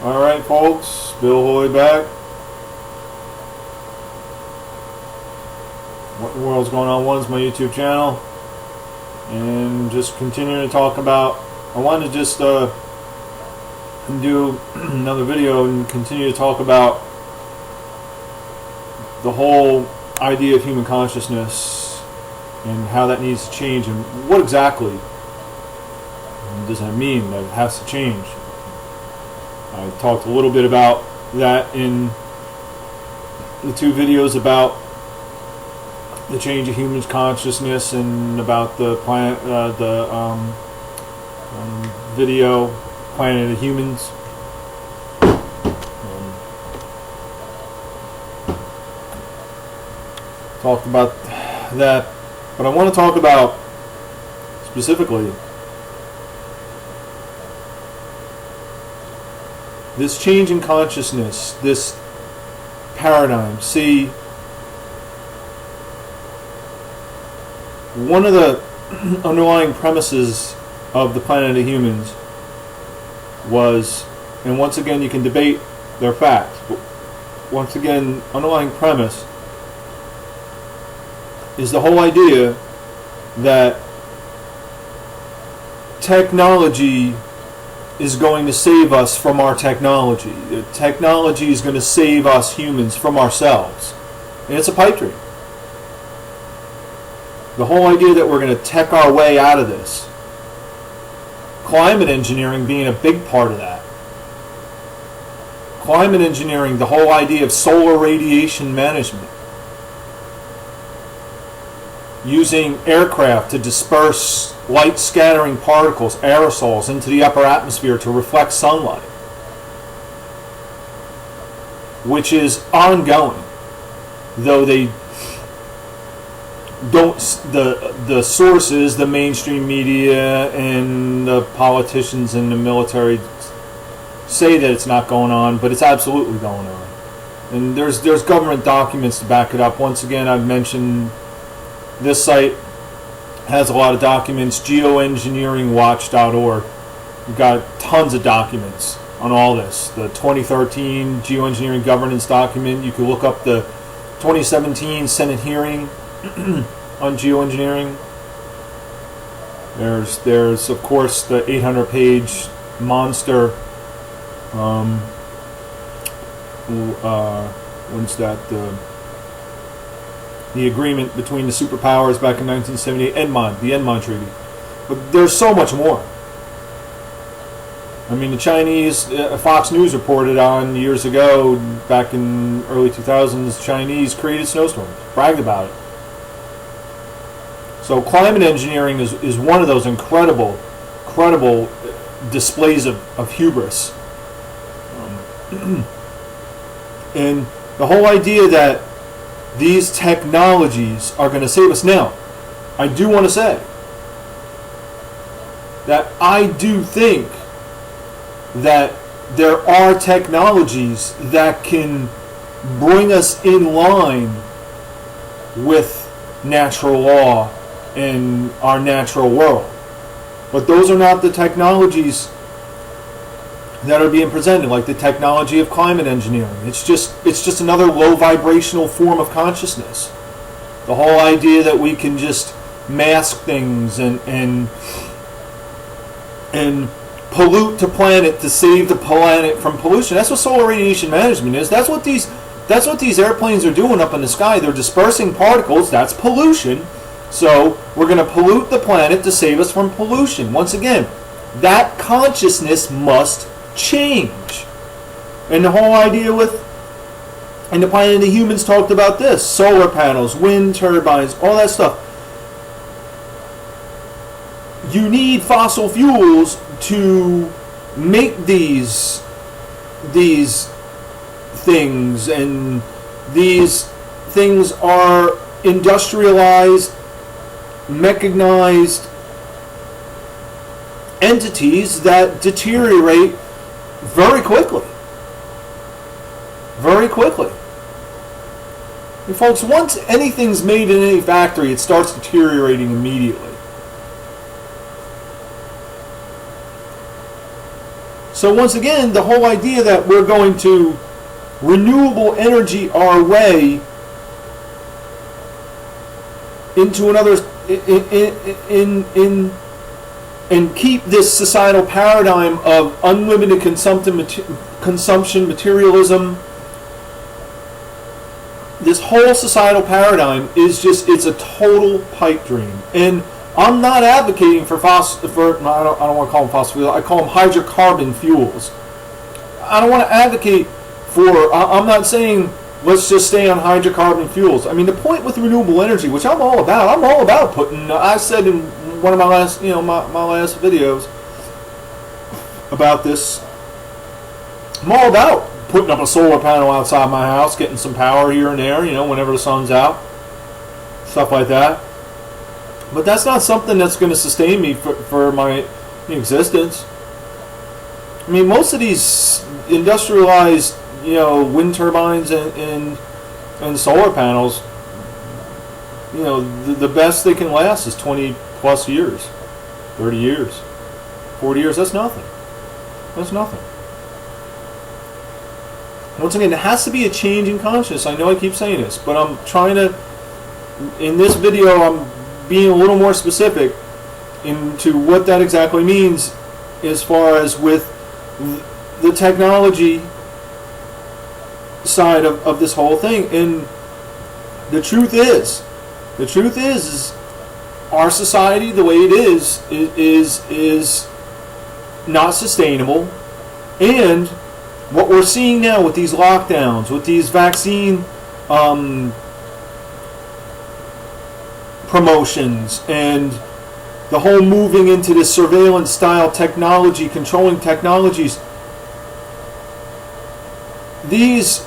Alright folks, Bill Hoy back. What in the world's going on? One's my YouTube channel. And just continuing to talk about, I wanted to just do another video and continue to talk about the whole idea of human consciousness and how that needs to change and what exactly does that mean that it has to change. I talked a little bit about that in the two videos about the change of human consciousness and about the video Planet of Humans. Talked about that, but I want to talk about specifically this change in consciousness, this paradigm. See, one of the underlying premises of the Planet of Humans was, and once again you can debate their facts, but once again, underlying premise is the whole idea that technology is going to save us from our technology. Technology is going to save us humans from ourselves. And it's a pipe dream. The whole idea that we're going to tech our way out of this. Climate engineering being a big part of that. Climate engineering, the whole idea of solar radiation management. Using aircraft to disperse light scattering particles, aerosols, into the upper atmosphere to reflect sunlight, which is ongoing, though they don't, the sources, the mainstream media and the politicians and the military say that it's not going on, but it's absolutely going on. And there's government documents to back it up. Once again, I've mentioned this site has a lot of documents, geoengineeringwatch.org. We've got tons of documents on all this. The 2013 geoengineering governance document. You can look up the 2017 Senate hearing on geoengineering. There's of course the 800-page monster. What's that? The agreement between the superpowers back in 1978, the Enmod Treaty. But there's so much more. I mean, the Chinese, Fox News reported on years ago, back in early 2000s, Chinese created snowstorms, bragged about it. So climate engineering is one of those incredible displays of hubris. And the whole idea that these technologies are going to save us. Now, I do want to say that I do think that there are technologies that can bring us in line with natural law and our natural world. But those are not the technologies that are being presented, like the technology of climate engineering. It's just another low vibrational form of consciousness. The whole idea that we can just mask things and pollute the planet to save the planet from pollution. That's what solar radiation management is. That's what these airplanes are doing up in the sky. They're dispersing particles. That's pollution. So we're going to pollute the planet to save us from pollution. Once again, that consciousness must change. And the whole idea and the Planet of the Humans talked about this: solar panels, wind turbines, all that stuff. You need fossil fuels to make these things, and these things are industrialized, mechanized entities that deteriorate very quickly. Very quickly. And folks, once anything's made in any factory, it starts deteriorating immediately. So once again, the whole idea that we're going to renewable energy our way into another in and keep this societal paradigm of unlimited consumption, materialism. This whole societal paradigm is it's a total pipe dream. And I'm not advocating for I don't want to call them fossil fuels, I call them hydrocarbon fuels. I don't want to advocate for, I'm not saying let's just stay on hydrocarbon fuels. I mean, the point with renewable energy, which I'm all about putting, I said in one of my last, my last videos about this, I'm all about putting up a solar panel outside my house, getting some power here and there, whenever the sun's out, stuff like that. But that's not something that's going to sustain me for my existence. I mean, most of these industrialized, wind turbines and solar panels, the best they can last is 20 plus years, 30 years, 40 years. That's nothing. That's nothing. Once again, there has to be a change in consciousness. I know I keep saying this, but I'm trying to, in this video, I'm being a little more specific into what that exactly means as far as with the technology side of this whole thing. And the truth is our society, the way it is not sustainable. And what we're seeing now with these lockdowns, with these vaccine promotions, and the whole moving into this surveillance style technology, controlling technologies, these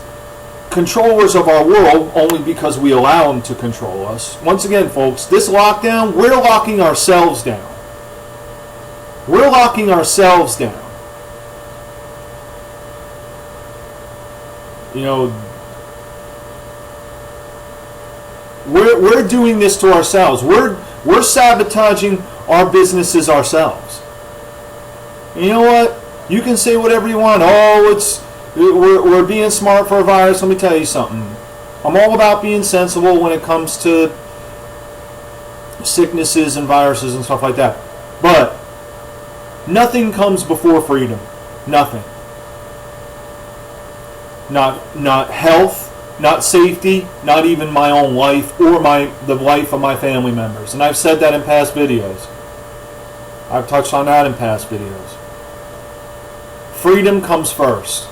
controllers of our world, only because we allow them to control us. Once again, folks, this lockdown, we're locking ourselves down. We're locking ourselves down. We're doing this to ourselves. We're sabotaging our businesses ourselves. And you know what? You can say whatever you want. We're being smart for a virus. Let me tell you something. I'm all about being sensible when it comes to sicknesses and viruses and stuff like that. But nothing comes before freedom. Nothing. Not health, not safety, not even my own life or the life of my family members. And I've said that in past videos. I've touched on that in past videos. Freedom comes first,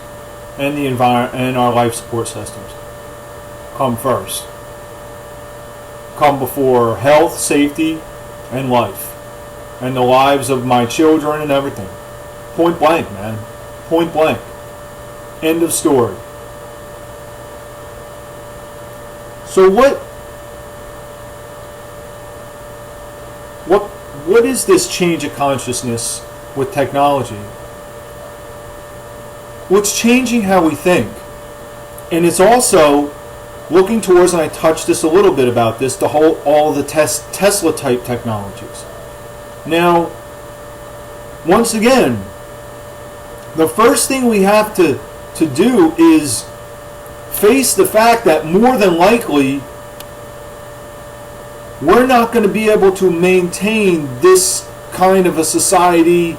and the environment and our life support systems come first. Come before health, safety, and life, and the lives of my children and everything. Point blank, man. Point blank. End of story. So what is this change of consciousness with technology? What's changing how we think? And it's also looking towards, and I touched this a little bit about this, all the Tesla type technologies. Now, once again, the first thing we have to do is face the fact that more than likely we're not going to be able to maintain this kind of a society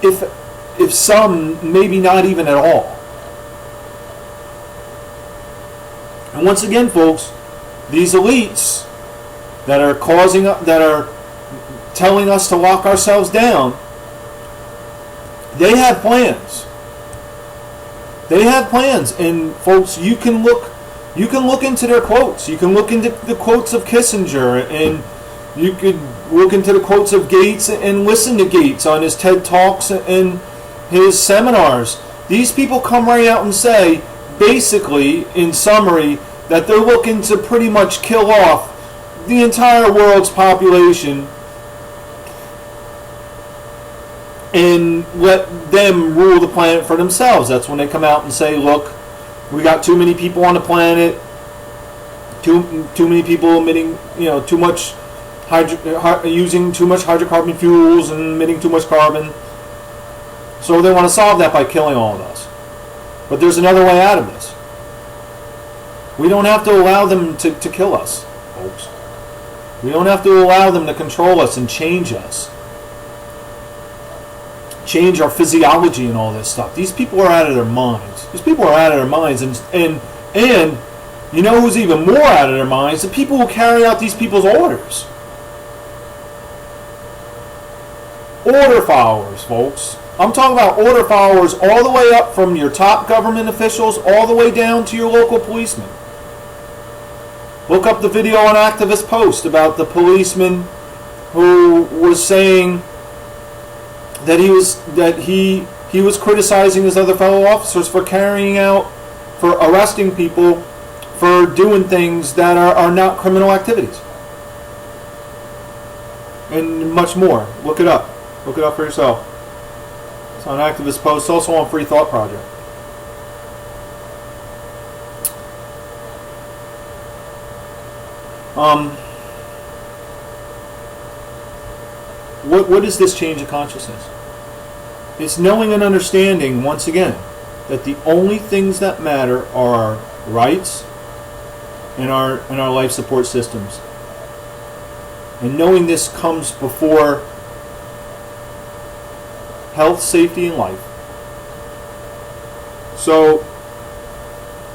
if some, maybe not even at all. And once again, folks, these elites that are telling us to lock ourselves down, they have plans. They have plans, and folks, you can look into their quotes. You can look into the quotes of Kissinger, and you could look into the quotes of Gates and listen to Gates on his TED Talks and his seminars. These people come right out and say, basically, in summary, that they're looking to pretty much kill off the entire world's population and let them rule the planet for themselves. That's when they come out and say, look, we got too many people on the planet, too many people emitting, too much using too much hydrocarbon fuels and emitting too much carbon. So they want to solve that by killing all of us. But there's another way out of this. We don't have to allow them to kill us, folks. We don't have to allow them to control us and change us. Change our physiology and all this stuff. These people are out of their minds. These people are out of their minds. And you know who's even more out of their minds? The people who carry out these people's orders. Order followers, folks. I'm talking about order followers all the way up from your top government officials all the way down to your local policemen. Look up the video on Activist Post about the policeman who was saying that he was criticizing his other fellow officers for arresting people for doing things that are not criminal activities. And much more. Look it up. Look it up for yourself. It's on Activist Post, also on Free Thought Project. What is this change of consciousness? It's knowing and understanding, once again, that the only things that matter are our rights and our life support systems. And knowing this comes before health, safety, and life. So,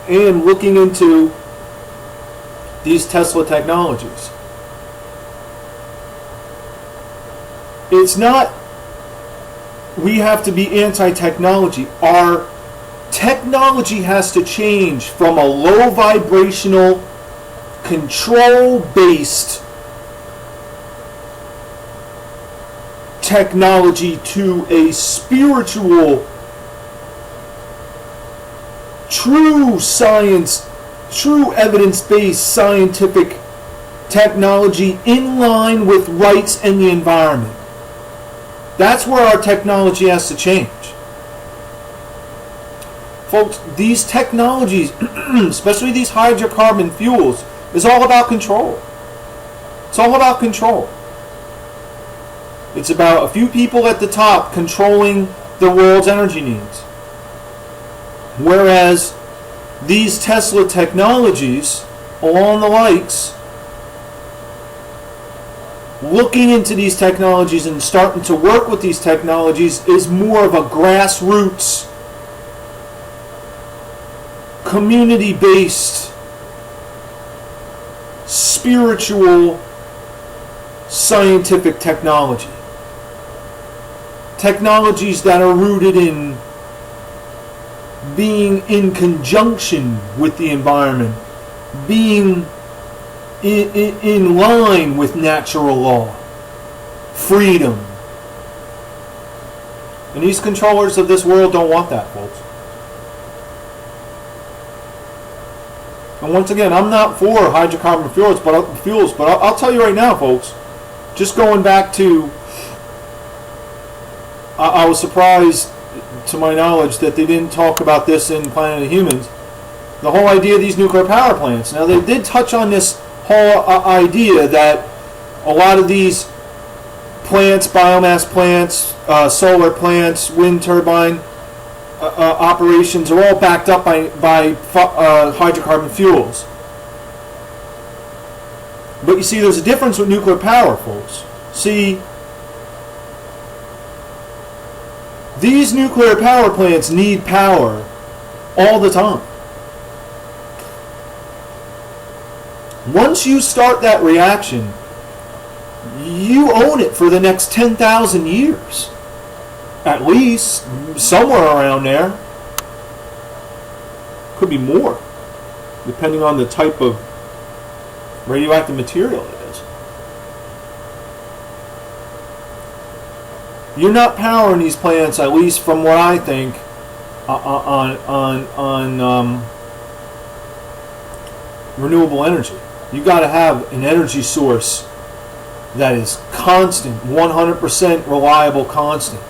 and looking into these Tesla technologies. It's not we have to be anti-technology. Our technology has to change from a low vibrational, control-based technology to a spiritual, true science, true evidence-based scientific technology in line with rights and the environment. That's where our technology has to change. Folks, these technologies, especially these hydrocarbon fuels, is all about control. It's all about control. It's about a few people at the top controlling the world's energy needs. Whereas these Tesla technologies, along the likes, looking into these technologies and starting to work with these technologies is more of a grassroots, community-based, spiritual, scientific technology. Technologies that are rooted in being in conjunction with the environment, being in line with natural law, freedom. And these controllers of this world don't want that, folks. And once again, I'm not for hydrocarbon fuels, but I'll tell you right now, folks, just going back to, I was surprised, to my knowledge, that they didn't talk about this in Planet of the Humans, the whole idea of these nuclear power plants. Now, they did touch on this whole idea that a lot of these plants, biomass plants, solar plants, wind turbine operations are all backed up by hydrocarbon fuels. But you see, there's a difference with nuclear power, folks. See, these nuclear power plants need power all the time. Once you start that reaction, you own it for the next 10,000 years. At least, somewhere around there. Could be more, depending on the type of radioactive material it is. You're not powering these plants, at least from what I think, on renewable energy. You got to have an energy source that is constant, 100% reliable, constant.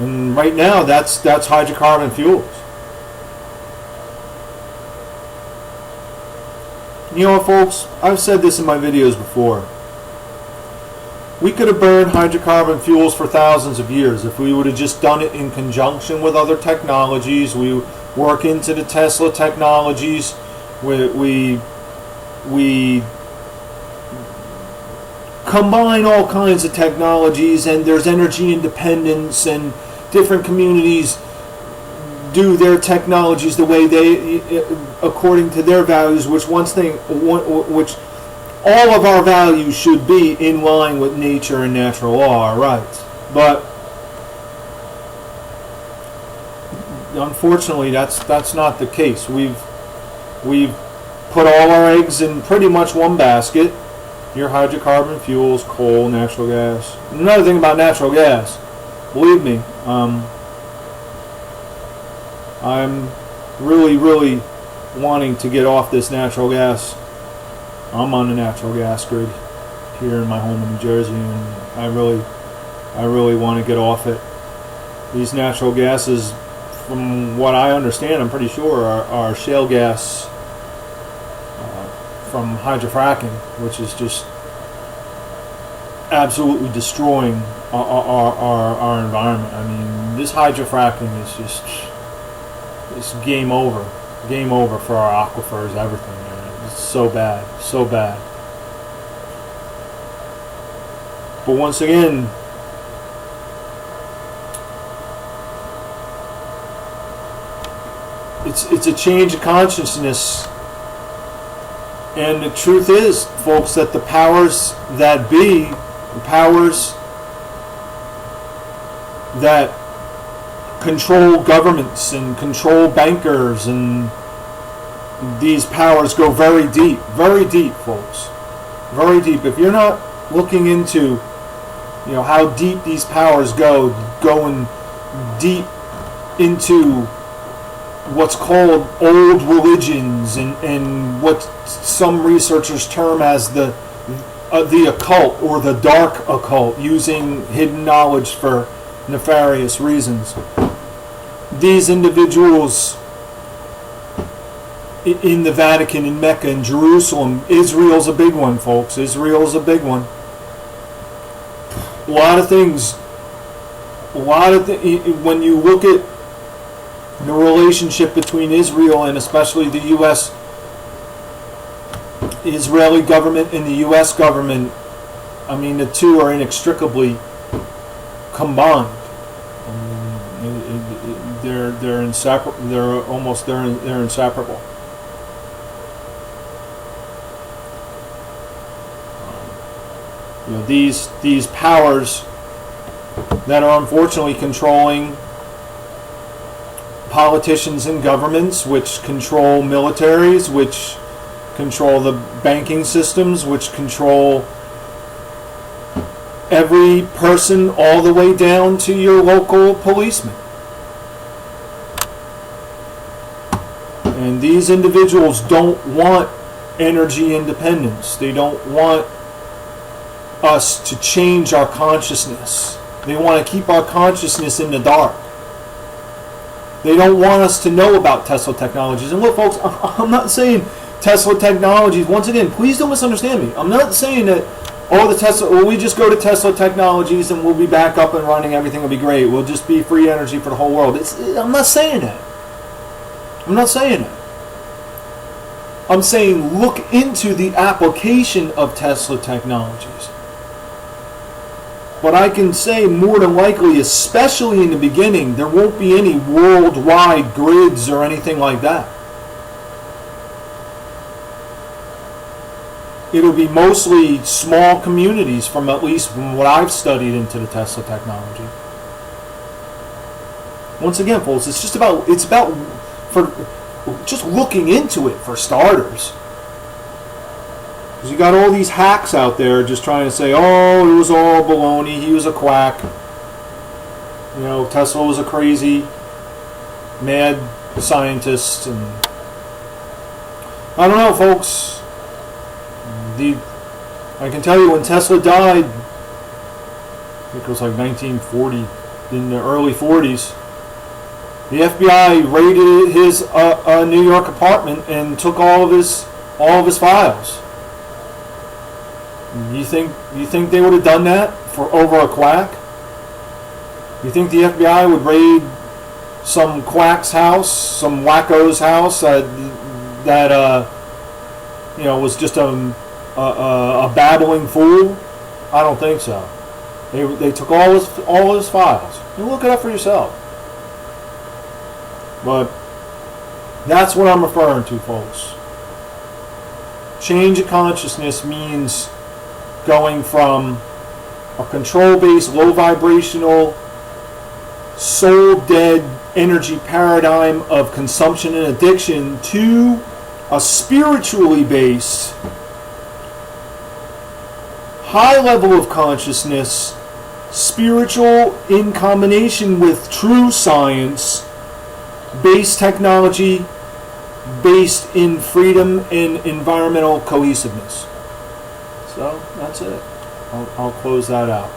And right now, that's hydrocarbon fuels. You know what, folks? I've said this in my videos before. We could have burned hydrocarbon fuels for thousands of years if we would have just done it in conjunction with other technologies. We work into the Tesla technologies. We combine all kinds of technologies, and there's energy independence, and different communities do their technologies the way they, according to their values, which all of our values should be in line with nature and natural law, our rights. But unfortunately, that's not the case. We've put all our eggs in pretty much one basket. Your hydrocarbon fuels, coal, natural gas. Another thing about natural gas, believe me, I'm really wanting to get off this natural gas. I'm on the natural gas grid here in my home in New Jersey, and I really want to get off it. These natural gases, from what I understand, I'm pretty sure are shale gas from hydrofracking, which is just absolutely destroying our environment. I mean, this hydrofracking is just, it's game over for our aquifers, everything. It's so bad, so bad. But once again, it's a change of consciousness. And the truth is, folks, that the powers that be, the powers that control governments and control bankers, and these powers go very deep, folks, very deep. If you're not looking into, how deep these powers going deep into what's called old religions, and what some researchers term as the occult, or the dark occult, using hidden knowledge for nefarious reasons. These individuals in the Vatican, in Mecca, in Jerusalem, Israel's a big one, folks. Israel's a big one. A lot of things. When you look at the relationship between Israel and especially the U.S. Israeli government and the U.S. government, I mean, the two are inextricably combined. They're inseparable. They're inseparable. These powers that are unfortunately controlling politicians and governments, which control militaries, which control the banking systems, which control every person all the way down to your local policeman. And these individuals don't want energy independence. They don't want us to change our consciousness. They want to keep our consciousness in the dark. They don't want us to know about Tesla technologies. And look, folks, I'm not saying Tesla technologies, once again, please don't misunderstand me. I'm not saying that, we just go to Tesla technologies and we'll be back up and running, everything will be great. We'll just be free energy for the whole world. I'm not saying that. I'm not saying that. I'm saying look into the application of Tesla technologies. But I can say more than likely, especially in the beginning, there won't be any worldwide grids or anything like that. It'll be mostly small communities, from what I've studied into the Tesla technology. Once again, folks, it's about just looking into it for starters. Because you got all these hacks out there just trying to say, oh, it was all baloney, he was a quack. Tesla was a crazy, mad scientist. And I don't know, folks. I can tell you, when Tesla died, I think it was like 1940, in the early 40s, the FBI raided his New York apartment and took all of his all of his files. You think they would have done that for over a quack? You think the FBI would raid some quack's house, some wacko's house that was just a babbling fool? I don't think so. They took all his files. You look it up for yourself. But that's what I'm referring to, folks. Change of consciousness means going from a control-based, low-vibrational, soul-dead energy paradigm of consumption and addiction to a spiritually based, high level of consciousness, spiritual in combination with true science, based technology, based in freedom and environmental cohesiveness. So that's it. I'll close that out.